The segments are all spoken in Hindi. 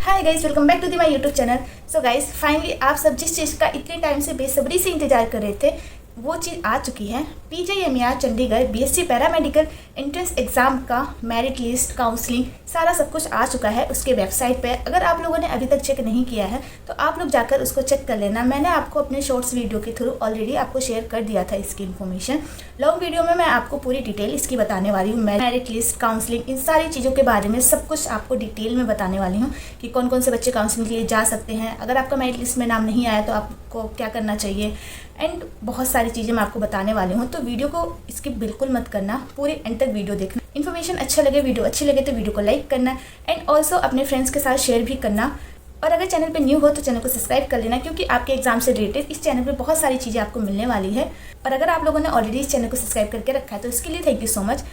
Hi guys, welcome back to the my YouTube channel. So guys, finally आप सब जिस चीज़ का इतने टाइम से बेसब्री से इंतजार कर रहे थे वो चीज़ आ चुकी है। PGIMER Chandigarh BSc paramedical entrance exam का मेरिट लिस्ट, काउंसलिंग, सारा सब कुछ आ चुका है उसके वेबसाइट पे। अगर आप लोगों ने अभी तक चेक नहीं किया है तो आप लोग जाकर उसको चेक कर लेना। मैंने आपको अपने शॉर्ट्स वीडियो के थ्रू ऑलरेडी आपको शेयर कर दिया था इसकी इन्फॉर्मेशन। लॉन्ग वीडियो में मैं आपको पूरी डिटेल इसकी बताने वाली हूँ। मेरिट लिस्ट, काउंसलिंग, इन सारी चीज़ों के बारे में सब कुछ आपको डिटेल में बताने वाली हूँ कि कौन कौन से बच्चे काउंसलिंग के लिए जा सकते हैं। अगर आपका मेरिट लिस्ट में नाम नहीं आया तो आपको क्या करना चाहिए, एंड बहुत सारी चीज़ें मैं आपको बताने वाली हूँ। तो वीडियो को स्किप बिल्कुल मत करना, पूरे एंड तक वीडियो देखना। इन्फॉर्मेशन अच्छा लगे, वीडियो अच्छी लगे तो वीडियो को लाइक करना एंड ऑल्सो अपने फ्रेंड्स के साथ शेयर भी करना। और अगर चैनल पे न्यू हो तो चैनल को सब्सक्राइब कर लेना, क्योंकि आपके एग्जाम से रिलेटेड इस चैनल पे बहुत सारी चीज़ें आपको मिलने वाली है। और अगर आप लोगों ने ऑलरेडी इस चैनल को सब्सक्राइब करके रखा है तो इसके लिए थैंक यू सो मच।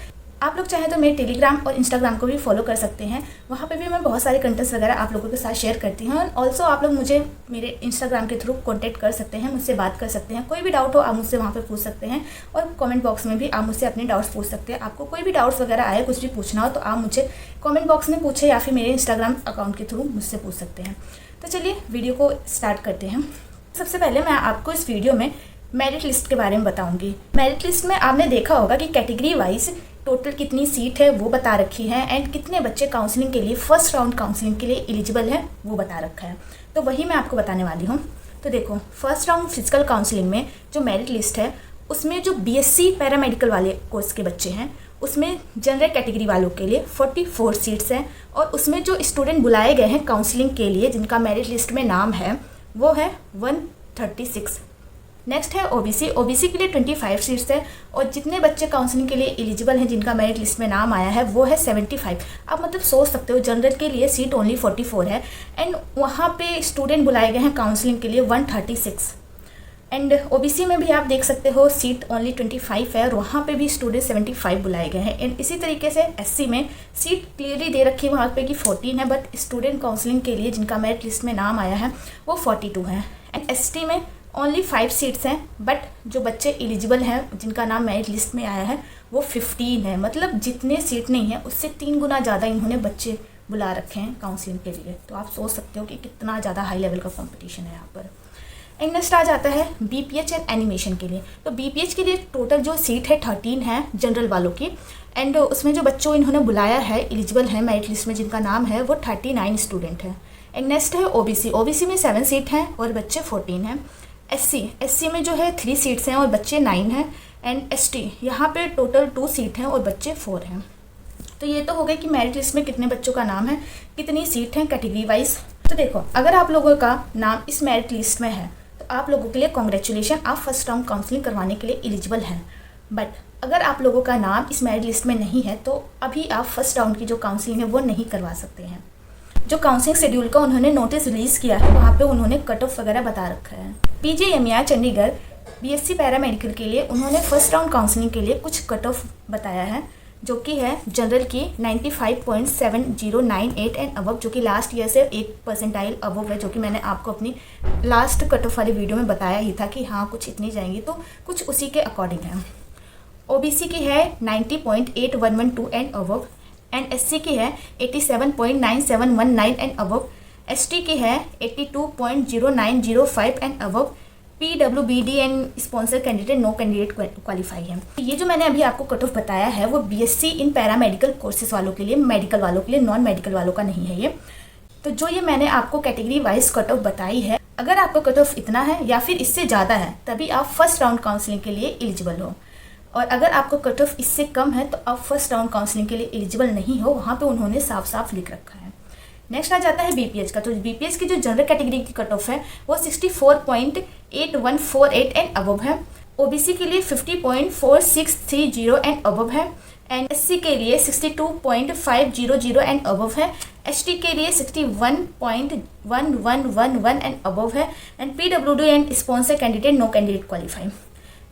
आप लोग चाहें तो मेरे टेलीग्राम और इंस्टाग्राम को भी फॉलो कर सकते हैं। वहाँ पे भी मैं बहुत सारे कंटेंट्स वगैरह आप लोगों के साथ शेयर करती हूँ। और ऑल्सो आप लोग मुझे मेरे इंस्टाग्राम के थ्रू कॉन्टैक्ट कर सकते हैं, मुझसे बात कर सकते हैं। कोई भी डाउट हो आप मुझसे वहाँ पे पूछ सकते हैं, और कमेंट बॉक्स में भी आप मुझसे अपने डाउट्स पूछ सकते हैं। आपको कोई भी डाउट्स वगैरह आए, कुछ भी पूछना हो तो आप मुझे कॉमेंट बॉक्स में पूछे या फिर मेरे इंस्टाग्राम अकाउंट के थ्रू मुझसे पूछ सकते हैं। तो चलिए वीडियो को स्टार्ट करते हैं। सबसे पहले मैं आपको इस वीडियो में मेरिट लिस्ट के बारे में बताऊंगी। मेरिट लिस्ट में आपने देखा होगा कि कैटेगरी वाइज टोटल कितनी सीट है वो बता रखी है, एंड कितने बच्चे काउंसलिंग के लिए, फर्स्ट राउंड काउंसलिंग के लिए एलिजिबल है वो बता रखा है। तो वही मैं आपको बताने वाली हूँ। तो देखो, फर्स्ट राउंड फिजिकल काउंसलिंग में जो मेरिट लिस्ट है उसमें जो बीएससी पैरामेडिकल वाले कोर्स के बच्चे हैं उसमें जनरल कैटेगरी वालों के लिए 44 सीट्स हैं, और उसमें जो स्टूडेंट बुलाए गए हैं काउंसलिंग के लिए जिनका मेरिट लिस्ट में नाम है वो है 136। नेक्स्ट है ओबीसी। ओबीसी के लिए 25 सीट्स है, और जितने बच्चे काउंसलिंग के लिए एलिजिबल हैं जिनका मेरिट लिस्ट में नाम आया है वो है 75। आप मतलब सोच सकते हो जनरल के लिए सीट ओनली 44 है, एंड वहाँ पे स्टूडेंट बुलाए गए हैं काउंसलिंग के लिए 136। एंड ओबीसी में भी आप देख सकते हो सीट ओनली 25 है, और वहाँ पे भी स्टूडेंट 75 बुलाए गए हैं। एंड इसी तरीके से एससी में सीट क्लियरली दे रखी है वहाँ पे कि 14 है, बट स्टूडेंट काउंसलिंग के लिए जिनका मेरिट लिस्ट में नाम आया है वो 42 है। एंड एसटी में ओनली 5 सीट्स हैं, बट जो बच्चे एलिजिबल हैं जिनका नाम मेरिट लिस्ट में आया है वो 15 है। मतलब जितने सीट नहीं है उससे 3 गुना ज़्यादा इन्होंने बच्चे बुला रखे हैं काउंसलिंग के लिए। तो आप सोच सकते हो कि कितना ज़्यादा हाई लेवल का कंपटीशन है यहाँ पर। एंड नेक्स्ट आ जाता है बीपीएच एंड एनिमेशन के लिए। तो बीपीएच के लिए टोटल जो सीट है 13 है जनरल वालों की, एंड उसमें जो बच्चों इन्होंने बुलाया है एलिजिबल है मेरिट लिस्ट में जिनका नाम है वो 39 स्टूडेंट है। एंड नेक्स्ट है ओबीसी। ओबीसी में 7 सीट हैं और बच्चे 14 हैं। एससी में जो है 3 सीट्स हैं और बच्चे 9 हैं। एंड एसटी यहाँ पे टोटल 2 सीट हैं और बच्चे 4 हैं। तो ये तो हो गया कि मेरिट लिस्ट में कितने बच्चों का नाम है, कितनी सीट है कैटेगरी वाइज। तो देखो, अगर आप लोगों का नाम इस मेरिट लिस्ट में है तो आप लोगों के लिए कॉन्ग्रेचुलेशन, आप फर्स्ट राउंड काउंसलिंग करवाने के लिए एलिजिबल हैं। बट अगर आप लोगों का नाम इस मेरिट लिस्ट में नहीं है तो अभी आप फर्स्ट राउंड की जो काउंसलिंग है वो नहीं करवा सकते हैं। जो काउंसलिंग शेड्यूल का उन्होंने नोटिस रिलीज़ किया है वहाँ पे उन्होंने कट ऑफ वगैरह बता रखा है। पीजीएमईआर चंडीगढ़ बीएससी पैरामेडिकल के लिए उन्होंने फर्स्ट राउंड काउंसलिंग के लिए कुछ कट ऑफ बताया है, जो कि है जनरल की 95.7098 एंड अबव, जो कि लास्ट ईयर से 1 परसेंटाइल अबव है, जो कि मैंने आपको अपनी लास्ट कट ऑफ वाली वीडियो में बताया ही था कि हाँ कुछ इतनी जाएंगी, तो कुछ उसी के अकॉर्डिंग है। ओबीसी की है 90.8112 एंड अबव, एंड एससी की है 87.9719 एंड अबव, एसटी की है 82.0905 and above, PWBD and sponsor candidate no candidate qualify है। ये जो मैंने अभी आपको कट ऑफ बताया है वो बीएससी इन पैरामेडिकल कोर्सेज वालों के लिए, मेडिकल वालों के लिए, नॉन मेडिकल वालों का नहीं है ये। तो जो ये मैंने आपको कैटेगरी वाइज कट ऑफ बताई है, अगर आपका कट ऑफ इतना है या फिर इससे ज़्यादा है तभी आप फर्स्ट राउंड काउंसलिंग के लिए एलिजिबल हो, और अगर आपका कट ऑफ इससे कम है तो आप फर्स्ट राउंड काउंसलिंग के लिए एलिजिबल नहीं हो। वहाँ पे उन्होंने साफ साफ लिख रखा है। नेक्स्ट आ जाता है बीपीएच का। तो बीपीएच की जो जनरल कैटेगरी की कट ऑफ है वो 64.8148 एंड अबव है। ओबीसी के लिए 50.4630 एंड अबव है, एंड एससी के लिए 62.500 एंड अबव है। एसटी के लिए 61.1111 एंड अबव है, and PWD and sponsor candidate no candidate qualify.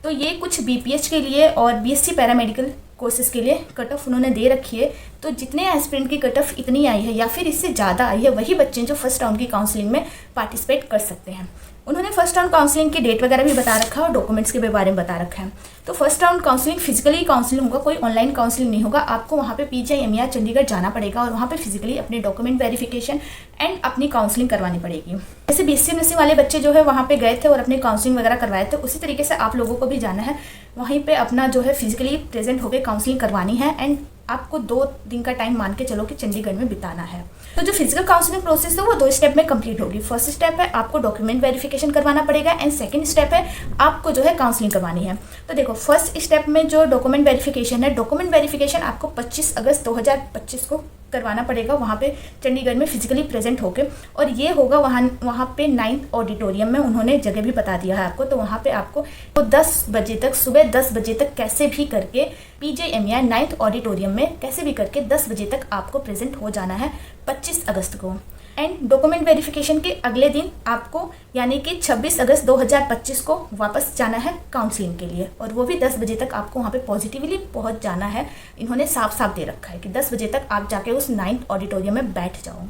तो ये कुछ बीपीएच के लिए और बीएससी पैरामेडिकल कोर्सेज़ के लिए कट ऑफ उन्होंने दे रखी है। तो जितने एस्पिरेंट की कट ऑफ इतनी आई है या फिर इससे ज़्यादा आई है, वही बच्चे जो फर्स्ट राउंड की काउंसलिंग में पार्टिसिपेट कर सकते हैं। उन्होंने फर्स्ट राउंड काउंसलिंग की डेट वगैरह भी बता रखा है और डॉक्यूमेंट्स के बारे में बता रखा है। तो first round counselling physically counselling होगा, कोई ऑनलाइन काउंसलिंग नहीं होगा। आपको वहाँ पे PGI-MER चंडीगढ़ जाना पड़ेगा और वहाँ पे फिजिकली अपने डॉक्यूमेंट वेरिफिकेशन एंड अपनी काउंसलिंग करवानी पड़ेगी। जैसे BSc नर्सिंग वाले बच्चे जो है वहाँ पे गए थे और अपनी काउंसलिंग वगैरह करवाए थे, उसी तरीके से आप लोगों को भी जाना है, वहीं पे अपना जो है फिजिकली प्रेजेंट होकर काउंसलिंग करवानी है। एंड आपको 2 दिन का टाइम मान के चलो कि चंडीगढ़ में बिताना है। तो जो फिजिकल काउंसलिंग प्रोसेस है वो 2 स्टेप में कंप्लीट होगी। फर्स्ट स्टेप है आपको डॉक्यूमेंट वेरिफिकेशन करवाना पड़ेगा एंड सेकंड स्टेप है आपको जो है काउंसलिंग करवानी है। तो देखो फर्स्ट स्टेप में जो डॉक्यूमेंट वेरिफिकेशन है, डॉक्यूमेंट वेरिफिकेशन आपको 25 अगस्त 2025 को करवाना पड़ेगा वहाँ पे चंडीगढ़ में फिजिकली प्रेजेंट होके, और ये होगा वहाँ पे 9th ऑडिटोरियम में। उन्होंने जगह भी बता दिया है आपको। तो वहाँ पे आपको 10 बजे तक, सुबह 10 बजे तक कैसे भी करके PGI-MER 9th ऑडिटोरियम में कैसे भी करके 10 बजे तक आपको प्रेजेंट हो जाना है 25 अगस्त को। एंड डॉक्यूमेंट वेरिफिकेशन के अगले दिन आपको यानी कि 26 अगस्त 2025 को वापस जाना है काउंसलिंग के लिए, और वो भी 10 बजे तक आपको वहाँ पे पॉजिटिवली पहुँच जाना है। इन्होंने साफ साफ दे रखा है कि 10 बजे तक आप जाके उस 9th ऑडिटोरियम में बैठ जाओ।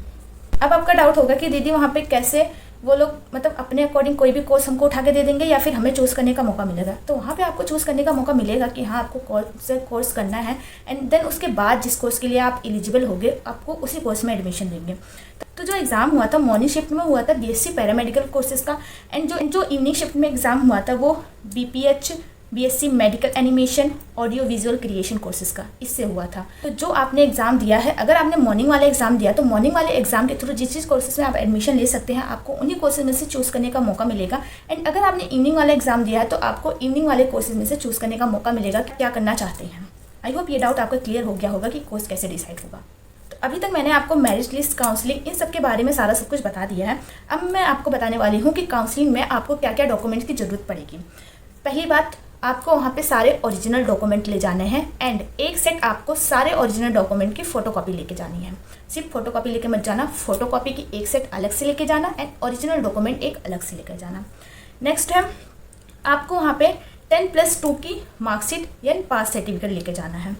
अब आपका डाउट होगा कि दीदी वहाँ पे कैसे वो लोग मतलब अपने अकॉर्डिंग कोई भी कोर्स हमको उठा के दे देंगे या फिर हमें चूज़ करने का मौका मिलेगा? तो वहाँ पे आपको चूज़ करने का मौका मिलेगा कि हाँ आपको कौन सा कोर्स करना है, एंड देन उसके बाद जिस कोर्स के लिए आप एलिजिबल होंगे आपको उसी कोर्स में एडमिशन देंगे। तो जो एग्ज़ाम हुआ था मॉर्निंग शिफ्ट में हुआ था BSc पैरामेडिकल कोर्सेज का, एंड जो इवनिंग शिफ्ट में एग्ज़ाम हुआ था वो BPH BSc medical animation audio visual creation courses का, इससे हुआ था। तो जो आपने एग्ज़ाम दिया है, अगर आपने मॉर्निंग वाला एग्ज़ाम दिया तो मॉर्निंग वाले एग्ज़ाम के थ्रू जिस कोर्सेज में आप एडमिशन ले सकते हैं आपको उन्हीं कोर्सेज में से चूज़ करने का मौका मिलेगा। एंड अगर आपने इवनिंग वाला एग्ज़ाम दिया है तो आपको इवनिंग वाले कोर्सेज में से चूज़ करने का मौका मिलेगा कि क्या करना चाहते हैं। आई होप ये डाउट आपका क्लियर हो गया होगा कि कोर्स कैसे डिसाइड होगा। तो अभी तक मैंने आपको मेरिट लिस्ट, काउंसलिंग, इन सब के बारे में सारा सब कुछ बता दिया है। अब मैं आपको बताने वाली हूँ कि काउंसलिंग में आपको क्या क्या डॉक्यूमेंट्स की ज़रूरत पड़ेगी। पहली बात, आपको वहाँ पे सारे ओरिजिनल डॉक्यूमेंट ले जाने हैं एंड एक सेट आपको सारे ओरिजिनल डॉक्यूमेंट की फ़ोटोकॉपी लेके जानी है। सिर्फ फोटोकॉपी लेके मत जाना, फोटोकॉपी की एक सेट अलग से लेके जाना एंड ओरिजिनल डॉक्यूमेंट एक अलग से लेकर जाना। नेक्स्ट है आपको वहाँ पे 10+2 की मार्कशीट या पास सर्टिफिकेट लेके जाना है।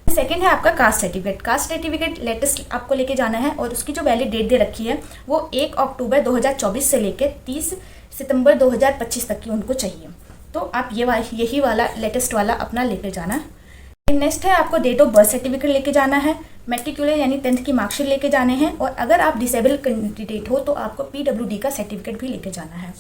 सेकेंड है आपका caste certificate. Caste certificate latest आपको लेके जाना है और उसकी जो वैलिड डेट दे रखी है वो 1 अक्टूबर 2024 से लेकर 30 सितंबर 2025 तक की उनको चाहिए। तो आप यही वाला लेटेस्ट वाला अपना लेकर जाना। नेक्स्ट है आपको डेट ऑफ बर्थ सर्टिफिकेट लेके जाना है, मैट्रिकुलर यानी 10th की मार्कशीट लेके जाने हैं, और अगर आप डिसेबल कैंडिडेट हो तो आपको PWD का सर्टिफिकेट भी लेके जाना है।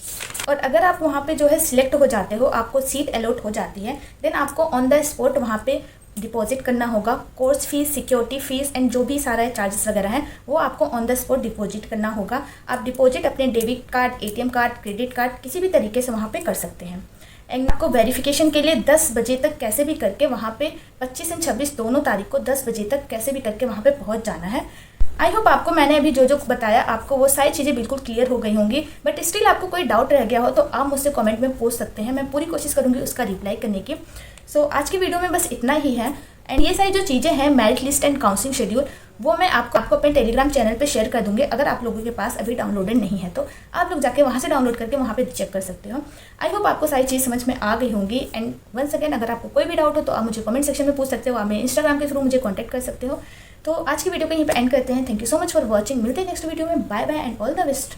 और अगर आप वहाँ पे जो है सिलेक्ट हो जाते हो, आपको सीट अलॉट हो जाती है, देन आपको ऑन द स्पॉट वहाँ पे डिपॉजिट करना होगा। Course fees, security fees and जो भी सारा चार्जेस वगैरह हैं वो आपको ऑन द स्पॉट डिपॉजिट करना होगा। आप डिपॉजिट अपने debit card, ATM card, credit card किसी भी तरीके से वहाँ पे कर सकते हैं। एंड आपको वेरिफिकेशन के लिए 10 बजे तक कैसे भी करके वहाँ पे 25 और 26 दोनों तारीख को 10 बजे तक कैसे भी करके वहाँ पे पहुँच जाना है। आई होप आपको मैंने अभी जो जो बताया आपको वो सारी चीज़ें बिल्कुल क्लियर हो गई होंगी, बट स्टिल आपको कोई डाउट रह गया हो तो आप मुझसे कमेंट में पूछ सकते हैं। मैं पूरी कोशिश करूँगी उसका रिप्लाई करने की। सो आज की वीडियो में बस इतना ही है। एंड ये सारी जो चीज़ें हैं merit list and counselling schedule वो मैं आपको अपने टेलीग्राम चैनल पे शेयर कर दूंगी। अगर आप लोगों के पास अभी डाउनलोडेड नहीं है तो आप लोग जाके वहाँ से डाउनलोड करके वहाँ पे चेक कर सकते हो। आई होप आपको सारी चीज़ समझ में आ गई होंगी। एंड वंस अगेन अगर आपको कोई भी डाउट हो तो आप मुझे कमेंट सेक्शन में पूछ सकते हो, आप मेरे इंस्टाग्राम के थ्रू मुझे कॉन्टैक्ट कर सकते हो। तो आज की वीडियो को यहीं पर एंड करते हैं। Thank you so much for watching. मिलते हैं नेक्स्ट वीडियो में। Bye bye and all the best.